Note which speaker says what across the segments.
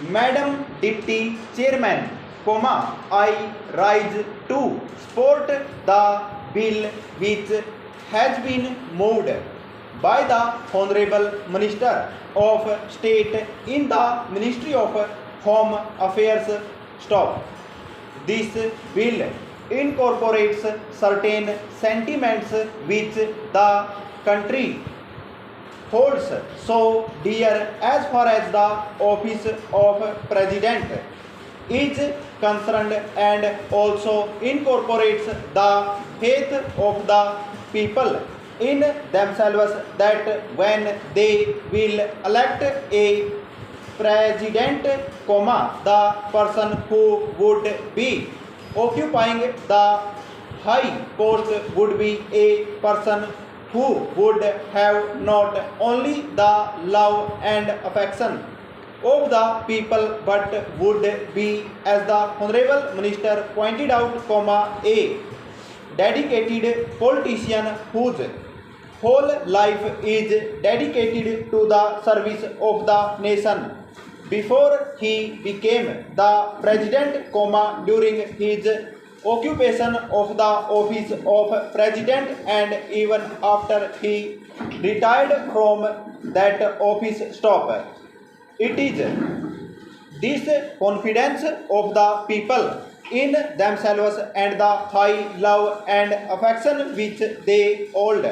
Speaker 1: Madam Deputy Chairman, I rise to support the bill which has been moved by the Honorable Minister of State in the Ministry of Home Affairs. Stop. This bill incorporates certain sentiments which the country holds so dear as far as the office of president is concerned, and also incorporates the faith of the people in themselves, that when they will elect a president, the person who would be occupying the high post would be a person who would have not only the love and affection of the people but would be, as the Honorable Minister pointed out, a dedicated politician whose whole life is dedicated to the service of the nation. Before he became the president, during his occupation of the office of president, and even after he retired from that office, stop. It is this confidence of the people in themselves and the high love and affection which they hold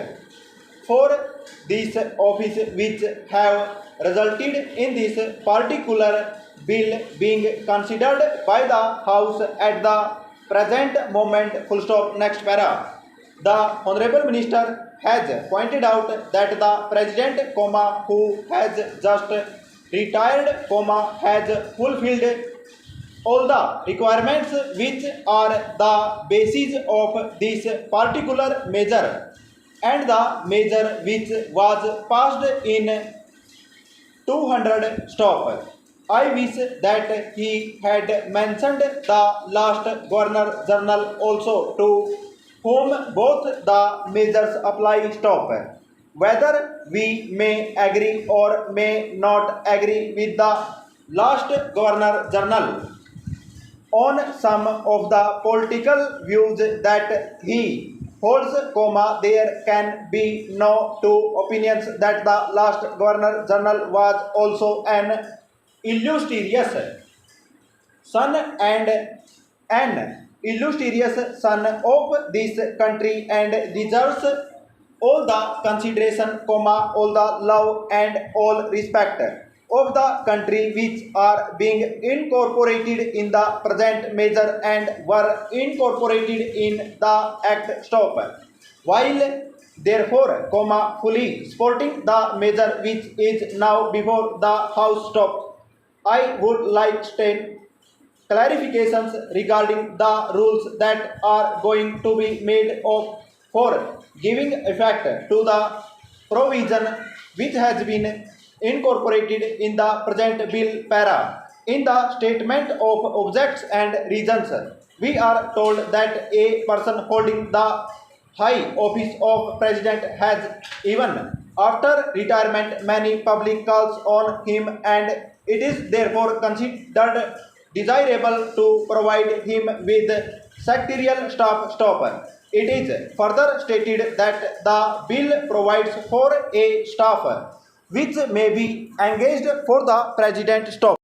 Speaker 1: for this office which have resulted in this particular bill being considered by the House at the present moment. Full stop. Next para. The Honorable Minister has pointed out that the President, who has just retired, has fulfilled all the requirements which are the basis of this particular measure, and the measure which was passed in 200 stop. I wish that he had mentioned the last Governor General also, to whom both the measures apply. Stop. Whether we may agree or may not agree with the last Governor General on some of the political views that he holds, there can be no two opinions that the last Governor General was also an illustrious son and an illustrious son of this country, and deserves all the consideration, all the love and all respect of the country which are being incorporated in the present measure and were incorporated in the act. Stop. While therefore, fully supporting the measure which is now before the House. Stop. I would like to clarifications regarding the rules that are going to be made of for giving effect to the provision which has been incorporated in the present bill para. In the statement of objects and reasons, we are told that a person holding the high office of president has, even after retirement, many public calls on him, and it is therefore considered desirable to provide him with secretarial staff. Stop. It is further stated that the bill provides for a staff which may be engaged for the president. Stop.